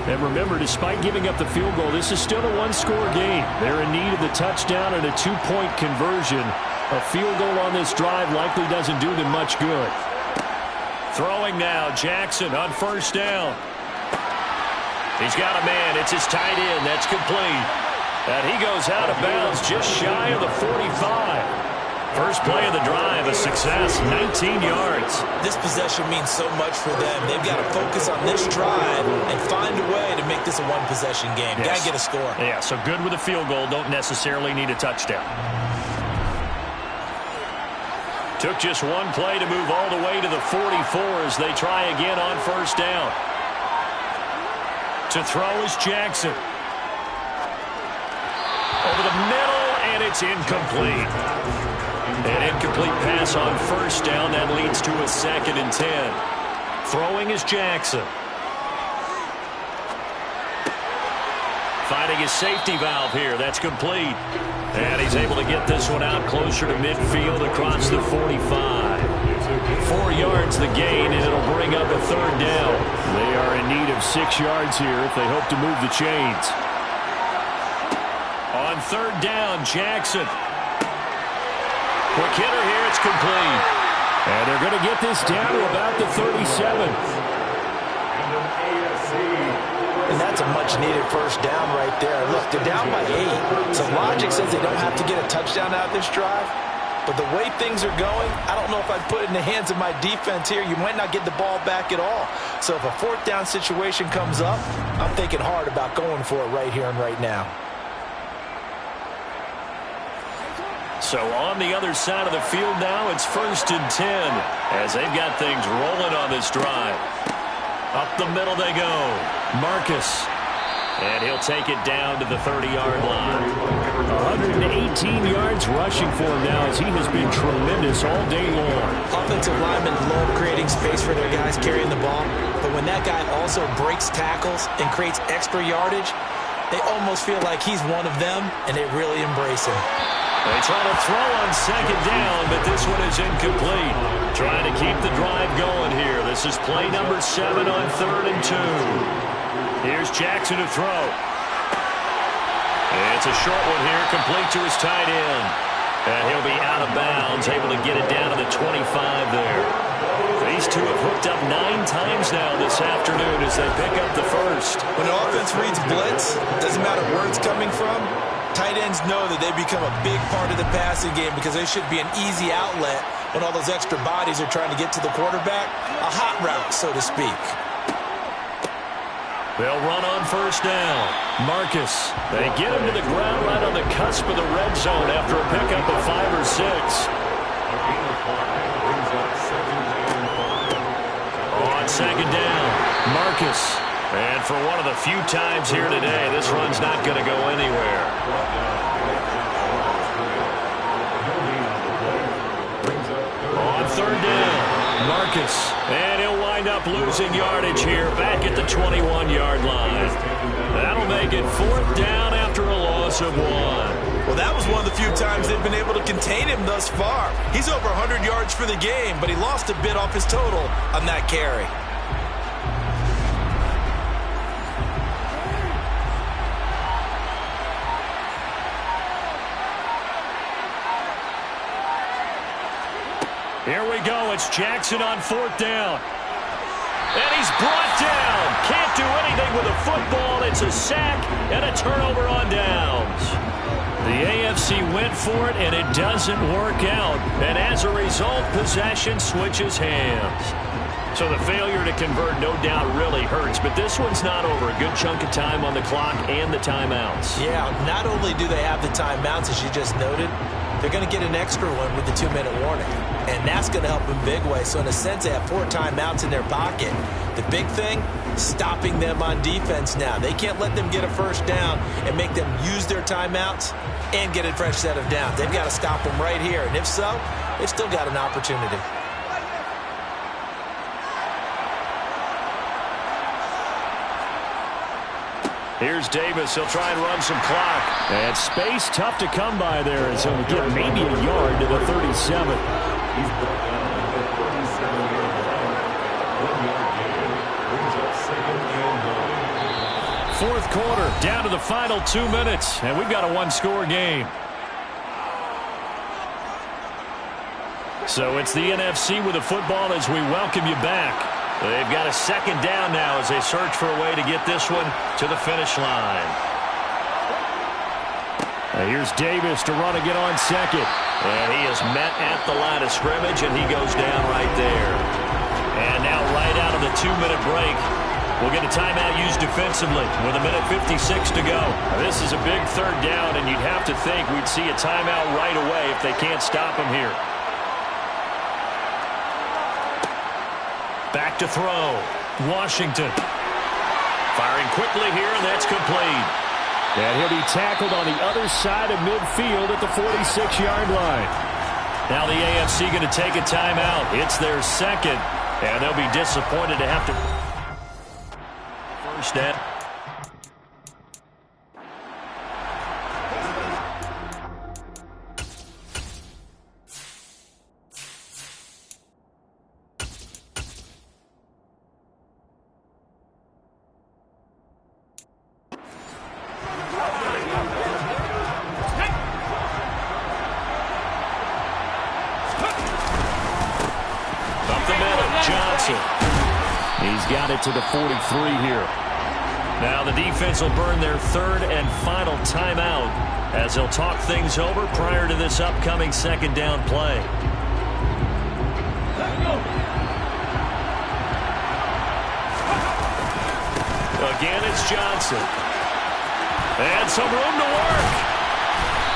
And remember, despite giving up the field goal, this is still a 1-score game. They're in need of the touchdown and a 2-point conversion. A field goal on this drive likely doesn't do them much good. Throwing now, Jackson on first down. He's got a man. It's his tight end. That's complete. And he goes out of bounds just shy of the 45. First play of the drive, a success, 19 yards. This possession means so much for them. They've got to focus on this drive and find a way to make this a one-possession game. Yes. Got to get a score. Yeah, so good with a field goal. Don't necessarily need a touchdown. Took just one play to move all the way to the 44 as they try again on first down. To throw is Jackson. Over the middle, and it's incomplete. An incomplete pass on first down. That leads to a 2nd and 10. Throwing is Jackson. Finding his safety valve here. That's complete. And he's able to get this one out closer to midfield across the 45. 4 yards the gain, and it'll bring up a 3rd down. They are in need of 6 yards here if they hope to move the chains. On 3rd down, Jackson. Quick hitter here, it's complete. And they're going to get this down to about the 37. And that's a much-needed first down right there. Look, they're down by 8. So logic says they don't have to get a touchdown out of this drive. But the way things are going, I don't know if I'd put it in the hands of my defense here. You might not get the ball back at all. So if a 4th down situation comes up, I'm thinking hard about going for it right here and right now. So on the other side of the field now, it's 1st and 10 as they've got things rolling on this drive. Up the middle they go. Marcus. And he'll take it down to the 30-yard line. 118 yards rushing for him now as he has been tremendous all day long. Offensive linemen love creating space for their guys carrying the ball. But when that guy also breaks tackles and creates extra yardage, they almost feel like he's one of them, and they really embrace him. They try to throw on 2nd down, but this one is incomplete. Trying to keep the drive going here. This is play number 7 on 3rd and 2. Here's Jackson to throw. It's a short one here, complete to his tight end. And he'll be out of bounds, able to get it down to the 25 there. These two have hooked up 9 times now this afternoon as they pick up the first. When an offense reads blitz, doesn't matter where it's coming from, tight ends know that they become a big part of the passing game because they should be an easy outlet when all those extra bodies are trying to get to the quarterback. A hot route, so to speak. They'll run on first down. Marcus. They get him to the ground right on the cusp of the red zone after a pickup of 5 or 6. On 2nd down, Marcus. And for one of the few times here today, this run's not going to go anywhere. On 3rd down, Marcus. And he'll wind up losing yardage here back at the 21-yard line. That'll make it 4th down after a loss of 1. Well, that was one of the few times they've been able to contain him thus far. He's over 100 yards for the game, but he lost a bit off his total on that carry. Here we go. It's Jackson on 4th down. And he's brought down. Can't do anything with a football. It's a sack and a turnover on downs. The AFC went for it, and it doesn't work out. And as a result, possession switches hands. So the failure to convert no doubt really hurts, but this one's not over. A good chunk of time on the clock and the timeouts. Yeah, not only do they have the timeouts, as you just noted, they're going to get an extra one with the 2-minute warning. And that's going to help them big way. So in a sense, they have 4 timeouts in their pocket. The big thing, stopping them on defense now. They can't let them get a first down and make them use their timeouts and get a fresh set of downs. They've got to stop them right here. And if so, they've still got an opportunity. Here's Davis. He'll try and run some clock. And space tough to come by there as he'll get maybe a yard to the 37. 4th quarter, down to the final 2 minutes, and we've got a 1-score game. So it's the NFC with the football as we welcome you back. They've got a second down now as they search for a way to get this one to the finish line. Here's Davis to run again on second. And he is met at the line of scrimmage, and he goes down right there. And now right out of the 2-minute break, we'll get a timeout used defensively with 1:56 to go. This is a big third down, and you'd have to think we'd see a timeout right away if they can't stop him here. Back to throw. Washington. Firing quickly here, and that's complete. And he'll be tackled on the other side of midfield at the 46-yard line. Now the AFC going to take a timeout. It's their second, and they'll be disappointed to have to... First down. He's got it to the 43 here. Now the defense will burn their third and final timeout as they'll talk things over prior to this upcoming second down play. Again, it's Johnson. And some room to work.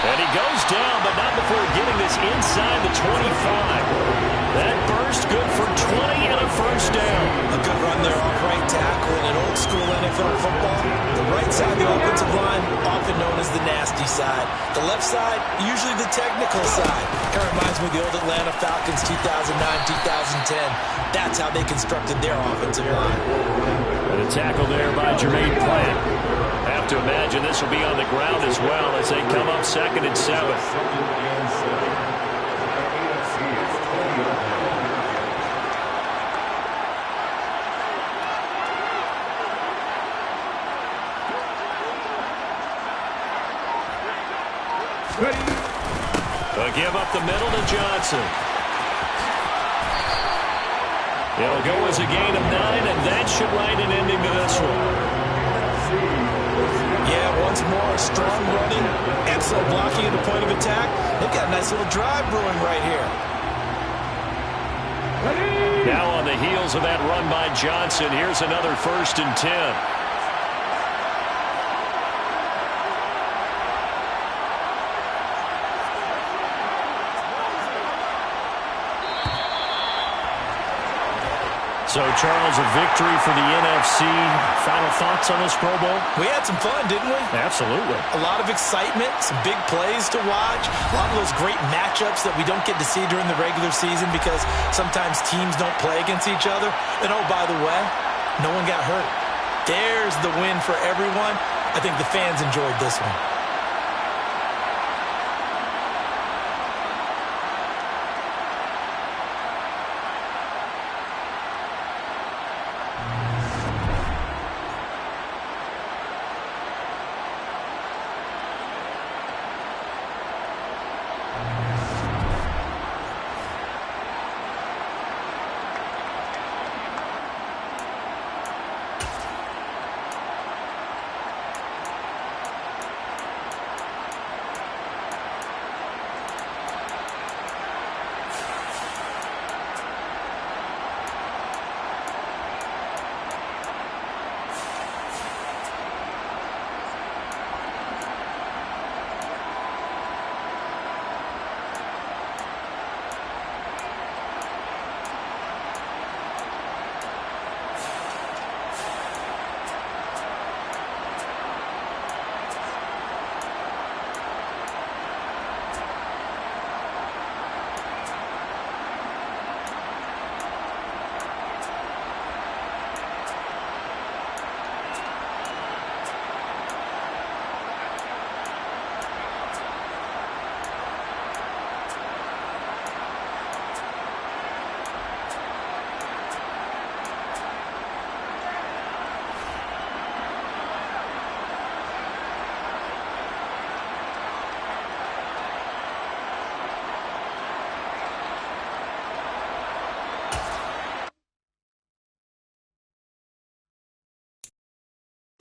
And he goes down, but not before getting this inside the 25. That burst good for 20 and a first down. A good run there off right tackle in an old-school NFL football. The right side of the offensive line, often known as the nasty side. The left side, usually the technical side. Kind of reminds me of the old Atlanta Falcons 2009-2010. That's how they constructed their offensive line. And a tackle there by Jermaine Plant. Have to imagine this will be on the ground as well as they come up 2nd and 7. A give up the middle to Johnson. It'll go as a gain of 9, and that should write an ending to this one. Yeah, once more, strong running, excellent blocking at the point of attack. They've got a nice little drive brewing right here. Now on the heels of that run by Johnson, here's another 1st and 10. So, Charles, a victory for the NFC. Final thoughts on this Pro Bowl? We had some fun, didn't we? Absolutely. A lot of excitement, some big plays to watch, a lot of those great matchups that we don't get to see during the regular season because sometimes teams don't play against each other. And, oh, by the way, no one got hurt. There's the win for everyone. I think the fans enjoyed this one.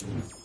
it.